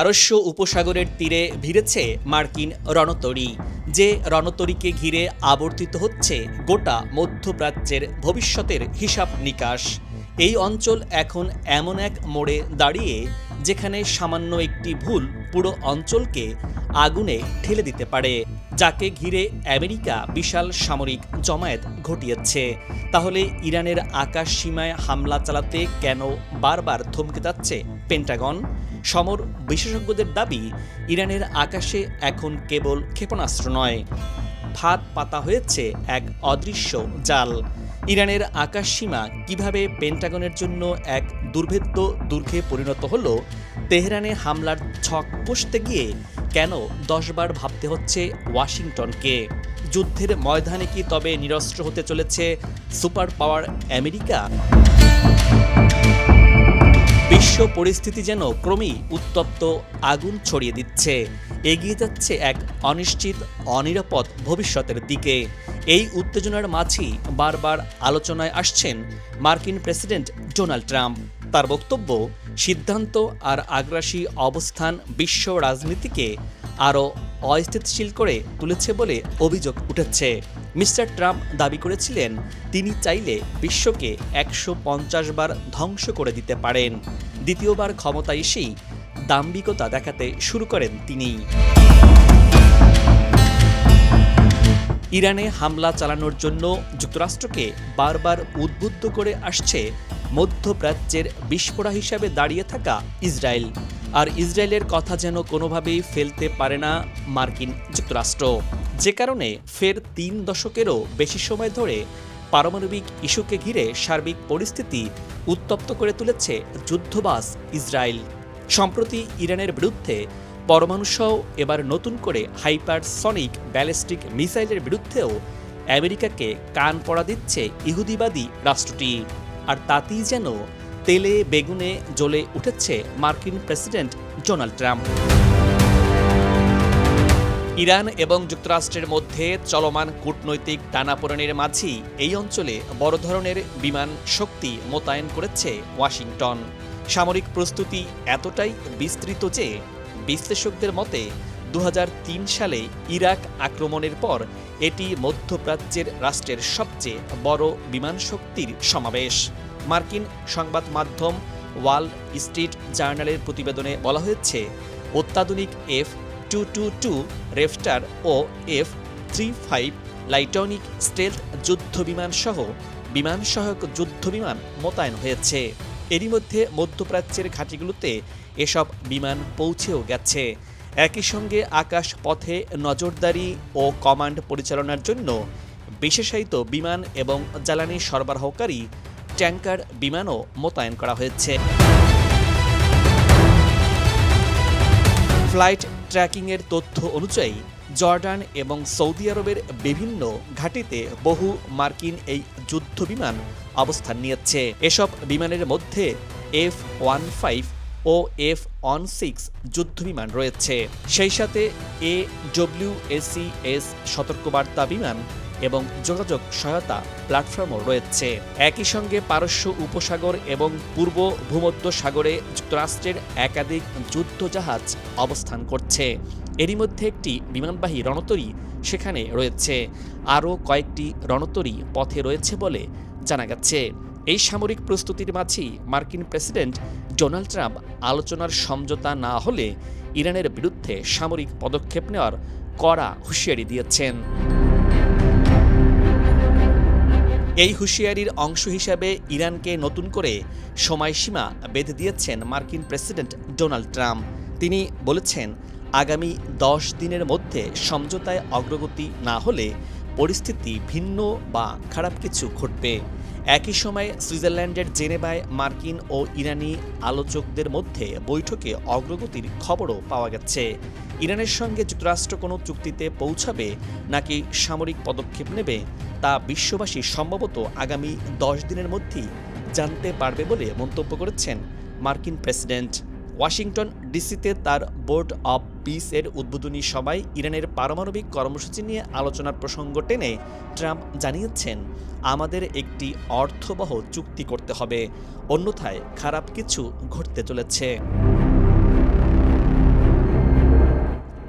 পারস্য উপসাগরের তীরে ভিড়েছে মার্কিন রণতরী, যে রণতরীকে ঘিরে আবর্তিত হচ্ছে গোটা মধ্যপ্রাচ্যের ভবিষ্যতের হিসাব নিকাশ। এই অঞ্চল এখন এমন এক মোড়ে দাঁড়িয়ে যেখানে সামান্য একটি ভুল পুরো অঞ্চলকে আগুনে ঠেলে দিতে পারে, যাকে ঘিরে আমেরিকা বিশাল সামরিক জমায়েত ঘটিয়েছে। তাহলে ইরানের আকাশ সীমায় হামলা চালাতে কেন বারবার থমকে যাচ্ছে পেন্টাগন? সমর বিশেষজ্ঞদের দাবি, ইরানের আকাশে এখন কেবল ক্ষেপণাস্ত্র নয়, ফাঁদ পাতা হয়েছে এক অদৃশ্য জাল। ইরানের আকাশ সীমা কিভাবে পেন্টাগনের জন্য এক দুর্ভেদ্য দুর্গে পরিণত হলো? তেহরানে হামলার ছক কষতে গিয়ে কেন 10 বার ভাবতে হচ্ছে ওয়াশিংটনকে? যুদ্ধের ময়দানে কি তবে নিরস্ত্র হতে চলেছে সুপার পাওয়ার আমেরিকা? বিশ্ব পরিস্থিতি যেন ক্রমেই উত্তপ্ত আগুন ছড়িয়ে দিচ্ছে, এগিয়ে যাচ্ছে এক অনিশ্চিত অনিরাপদ ভবিষ্যতের দিকে। এই উত্তেজনার মাঝেই বারবার আলোচনায় আসছেন মার্কিন প্রেসিডেন্ট ডোনাল্ড ট্রাম্প। তার বক্তব্য, সিদ্ধান্ত আর আগ্রাসী অবস্থান বিশ্ব রাজনীতিকে আরও অস্থিতিশীল করে তুলেছে বলে অভিযোগ উঠেছে। মিস্টার ট্রাম্প দাবি করেছিলেন তিনি চাইলে বিশ্বকে 150 বার ধ্বংস করে দিতে পারেন। দ্বিতীয়বার ক্ষমতায় এসেই দাম্ভিকতা দেখাতে শুরু করেন তিনি। ইরানে হামলা চালানোর জন্য যুক্তরাষ্ট্রকে বারবার উদ্বুদ্ধ করে আসছে মধ্যপ্রাচ্যের বিস্ফোরা হিসাবে দাঁড়িয়ে থাকা ইসরায়েল। আর ইসরায়েলের কথা যেন কোনোভাবেই ফেলতে পারে না মার্কিন যুক্তরাষ্ট্র, যে কারণে ফের 3 দশকেরও বেশি সময় ধরে পারমাণবিক ইস্যুকে ঘিরে সার্বিক পরিস্থিতি উত্তপ্ত করে তুলেছে যুদ্ধবাজ ইসরায়েল। সম্প্রতি ইরানের বিরুদ্ধে পরমাণুসহ এবার নতুন করে হাইপারসনিক ব্যালিস্টিক মিসাইলের বিরুদ্ধেও আমেরিকাকে কান পড়া দিচ্ছে ইহুদিবাদী রাষ্ট্রটি। আর তাতেই যেন তেলে বেগুনে জ্বলে উঠেছে মার্কিন প্রেসিডেন্ট ডোনাল্ড ট্রাম্প। ইরান এবং যুক্তরাষ্ট্রের মধ্যে চলমান কূটনৈতিক টানাপোড়েনের মাঝেই এই অঞ্চলে বড় ধরনের বিমান শক্তি মোতায়েন করেছে ওয়াশিংটন। সামরিক প্রস্তুতি এতটাই বিস্তৃত যে বিশ্লেষকদের মতে 2003 সালে ইরাক আক্রমণের পর এটি মধ্যপ্রাচ্যের রাষ্ট্রের সবচেয়ে বড় বিমান শক্তির সমাবেশ। মার্কিন সংবাদ মাধ্যম ওয়াল স্ট্রিট জার্নালের প্রতিবেদনে বলা হয়েছে, অত্যাধুনিক F-222 রেফটার ও F-35 লাইটনিক স্টেলথ যুদ্ধবিমান সহ বিমান সহায়ক যুদ্ধবিমান মোতায়েন হয়েছে। এরই মধ্যে মধ্যপ্রাচ্যের ঘাঁটিগুলোতে এসব বিমান পৌঁছেও গেছে। একই সঙ্গে আকাশ পথে নজরদারি ও কমান্ড পরিচালনার জন্য বিশেষায়িত বিমান এবং জ্বালানি সরবরাহকারী ট্যাঙ্কার বিমানও মোতায়েন করা হয়েছে। ফ্লাইট ট্র্যাকিংয়ের তথ্য অনুযায়ী জর্ডান এবং সৌদি আরবের বিভিন্ন ঘাঁটিতে বহু মার্কিন এই যুদ্ধবিমান অবস্থান নিয়েছে। এসব বিমানের মধ্যে F-15 ও F-16 যুদ্ধবিমান রয়েছে। সেই সাথে AWACS সতর্কবার্তা বিমান এবং যোগাযোগ সহায়তা প্ল্যাটফর্মও রয়েছে। একই সঙ্গে পারস্য উপসাগর এবং পূর্ব ভূমধ্য সাগরে যুক্তরাষ্ট্রের একাধিক যুদ্ধজাহাজ অবস্থান করছে। এরই মধ্যে একটি বিমানবাহী রণতরী সেখানে রয়েছে। আরও কয়েকটি রণতরী পথে রয়েছে বলে জানা গেছে। এই সামরিক প্রস্তুতির মাঝেই মার্কিন প্রেসিডেন্ট ডোনাল্ড ট্রাম্প আলোচনার সমঝোতা না হলে ইরানের বিরুদ্ধে সামরিক পদক্ষেপ নেওয়ার কড়া হুঁশিয়ারি দিয়েছেন। এই হুঁশিয়ারির অংশ হিসাবে ইরানকে নতুন করে সময়সীমা বেঁধে দিয়েছেন মার্কিন প্রেসিডেন্ট ডোনাল্ড ট্রাম্প। তিনি বলেছেন, আগামী 10 দিনের মধ্যে সমঝোতায় অগ্রগতি না হলে পরিস্থিতি ভিন্ন বা খারাপ কিছু ঘটবে। একই সময়ে সুইজারল্যান্ডের জেনেভায় মার্কিন ও ইরানি আলোচকদের মধ্যে বৈঠকে অগ্রগতির খবরও পাওয়া গেছে। ইরানের সঙ্গে যুক্তরাষ্ট্র কোনো চুক্তিতে পৌঁছাবে নাকি সামরিক পদক্ষেপ নেবে তা বিশ্ববাসী সম্ভবত আগামী 10 দিনের মধ্যেই জানতে পারবে বলে মন্তব্য করেছেন মার্কিন প্রেসিডেন্ট। ওয়াশিংটন ডিসিতে তার বোর্ড অব পিস এর উদ্বোধনী সভায় ইরানের পারমাণবিক কর্মসূচি নিয়ে আলোচনার প্রসঙ্গ টেনে ট্রাম্প জানিয়েছেন, আমাদের একটি অর্থবহ চুক্তি করতে হবে, অন্যথায় খারাপ কিছু ঘটতে চলেছে।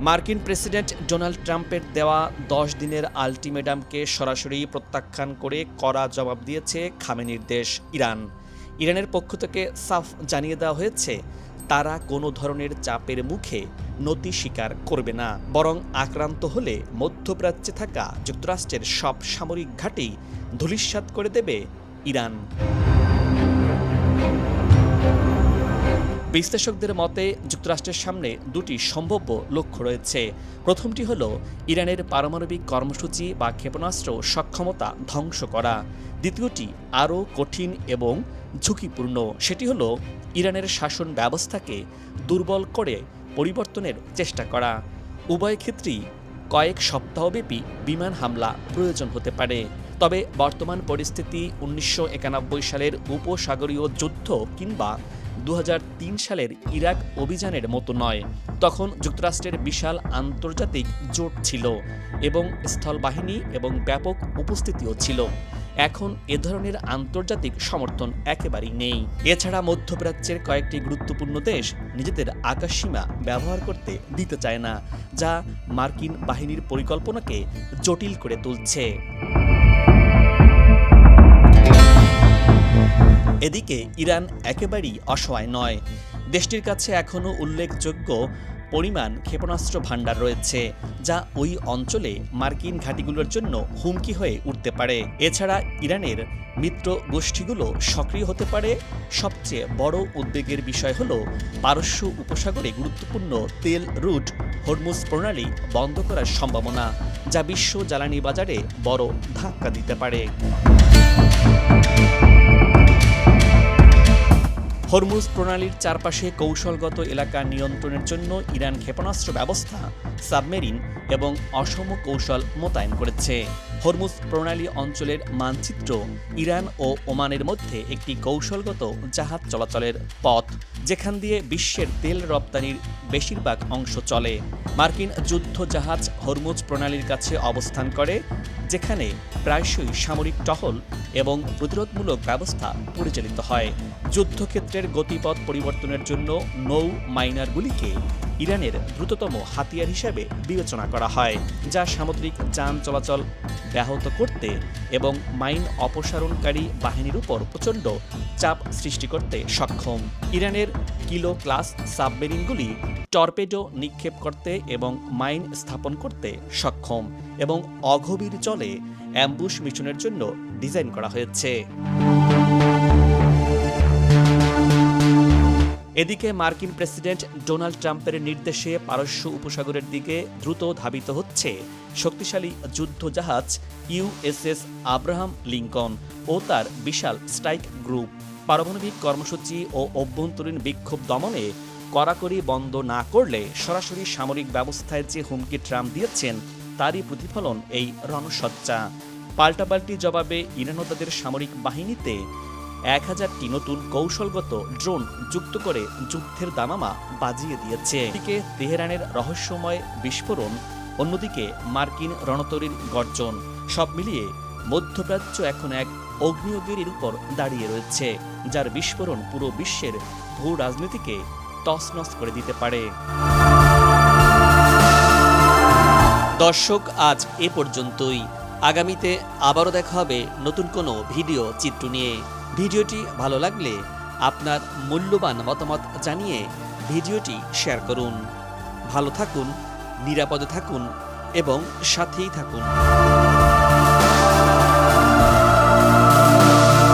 মার্কিন প্রেসিডেন্ট ডোনাল্ড ট্রাম্পের দেওয়া 10 দিনের আলটিমেটামকে সরাসরি প্রত্যাখ্যান করে কড়া জবাব দিয়েছে খামেনির দেশ ইরান। ইরানের পক্ষ থেকে সাফ জানিয়ে দেওয়া হয়েছে তারা কোনো ধরনের চাপের মুখে নতি স্বীকার করবে না, বরং আক্রান্ত হলে মধ্যপ্রাচ্যে থাকা যুক্তরাষ্ট্রের সব সামরিক ঘাঁটি ধূলিসাৎ করে দেবে ইরান। বিশ্লেষকদের মতে যুক্তরাষ্ট্রের সামনে দুটি সম্ভাব্য লক্ষ্য রয়েছে। প্রথমটি হল ইরানের পারমাণবিক কর্মসূচি বা ক্ষেপণাস্ত্র সক্ষমতা ধ্বংস করা। দ্বিতীয়টি আরও কঠিন এবং ঝুঁকিপূর্ণ, সেটি হল ইরানের শাসন ব্যবস্থাকে দুর্বল করে পরিবর্তনের চেষ্টা করা। উভয় ক্ষেত্রেই কয়েক সপ্তাহব্যাপী বিমান হামলা প্রয়োজন হতে পারে। তবে বর্তমান পরিস্থিতি 1991 সালের উপসাগরীয় যুদ্ধ কিংবা 2003 সালের ইরাক অভিযানের মতো নয়। তখন যুক্তরাষ্ট্রের বিশাল আন্তর্জাতিক জোট ছিল এবং স্থলবাহিনী এবং ব্যাপক উপস্থিতিও ছিল। এখন এ ধরনের আন্তর্জাতিক সমর্থন একেবারেই নেই। এছাড়া মধ্যপ্রাচ্যের কয়েকটি গুরুত্বপূর্ণ দেশ নিজেদের আকাশসীমা ব্যবহার করতে দিতে চায় না, যা মার্কিন বাহিনীর পরিকল্পনাকে জটিল করে তুলছে। এদিকে ইরান একেবারেই অসহায় নয়। দেশটির কাছে এখনও উল্লেখযোগ্য পরিমাণ ক্ষেপণাস্ত্র ভাণ্ডার রয়েছে, যা ওই অঞ্চলে মার্কিন ঘাঁটিগুলোর জন্য হুমকি হয়ে উঠতে পারে। এছাড়া ইরানের মিত্র গোষ্ঠীগুলো সক্রিয় হতে পারে। সবচেয়ে বড় উদ্বেগের বিষয় হল পারস্য উপসাগরে গুরুত্বপূর্ণ তেল রুট হরমুজ প্রণালী বন্ধ করার সম্ভাবনা, যা বিশ্ব জ্বালানি বাজারে বড় ধাক্কা দিতে পারে। হরমুজ প্রণালীর চারপাশে কৌশলগত এলাকা নিয়ন্ত্রণের জন্য ইরান ক্ষেপণাস্ত্র ব্যবস্থা, সাবমেরিন এবং অসম কৌশল মোতায়েন করেছে। হরমুজ প্রণালী অঞ্চলের মানচিত্র ইরান ও ওমানের মধ্যে একটি কৌশলগত জাহাজ চলাচলের পথ, যেখান দিয়ে বিশ্বের তেল রপ্তানির বেশিরভাগ অংশ চলে। মার্কিন যুদ্ধ জাহাজ হরমুজ প্রণালীর কাছে অবস্থান করে, যেখানে প্রায়শই সামরিক টহল এবং প্রতিরোধমূলক ব্যবস্থা পরিচালিত হয়। যুদ্ধক্ষেত্রের গতিপথ পরিবর্তনের জন্য নৌ মাইনারগুলিকে ইরানের দ্রুততম হাতিয়ার হিসেবে বিবেচনা করা হয়, যা সামুদ্রিক যান চলাচল ব্যাহত করতে এবং মাইন অপসারণকারী বাহিনীর উপর প্রচণ্ড চাপ সৃষ্টি করতে সক্ষম। ইরানের কিলো ক্লাস সাবমেরিনগুলি টর্পেডো নিক্ষেপ করতে এবং মাইন স্থাপন করতে সক্ষম এবং অগভীর জলে অ্যাম্বুশ মিশনের জন্য ডিজাইন করা হয়েছে। এদিকে মার্কিন প্রেসিডেন্ট ডোনাল্ড ট্রাম্পের নির্দেশে পারস্য উপসাগরের দিকে দ্রুত ধাবিত হচ্ছে শক্তিশালী যুদ্ধজাহাজ ইউএসএস আব্রাহাম লিঙ্কন ও তার বিশাল স্ট্রাইক গ্রুপ। পারমাণবিক কর্মসূচি ও অভ্যন্তরীণ বিক্ষোভ দমনে কড়াকড়ি বন্ধ না করলে সরাসরি সামরিক ব্যবস্থায় যে হুমকি ট্রাম্প দিয়েছেন তারই প্রতিফলন এই রণসজ্জা। পাল্টাপাল্টি জবাবে ইরানও তাদের সামরিক বাহিনীতে 1000টি নতুন কৌশলগত ড্রোন যুক্ত করে যুদ্ধের দামামা বাজিয়ে দিয়েছে। এদিকে তেহরানের রহস্যময় বিস্ফোরণ, অন্যদিকে মার্কিন রণতরীর গর্জন, সব মিলিয়ে মধ্যপ্রাচ্য এখন এক অগ্নিয়গিরির উপর দাঁড়িয়ে রয়েছে, যার বিস্ফোরণ পুরো বিশ্বের ভূ রাজনীতিকে তছনছ করে দিতে পারে। দর্শক, আজ এ পর্যন্তই। আগামীতে আবারও দেখা হবে নতুন কোনো ভিডিও চিত্র নিয়ে। ভিডিওটি ভালো লাগলে আপনার মূল্যবান মতামত জানিয়ে ভিডিওটি শেয়ার করুন। ভালো থাকুন, নিরাপদে থাকুন এবং সাথেই থাকুন।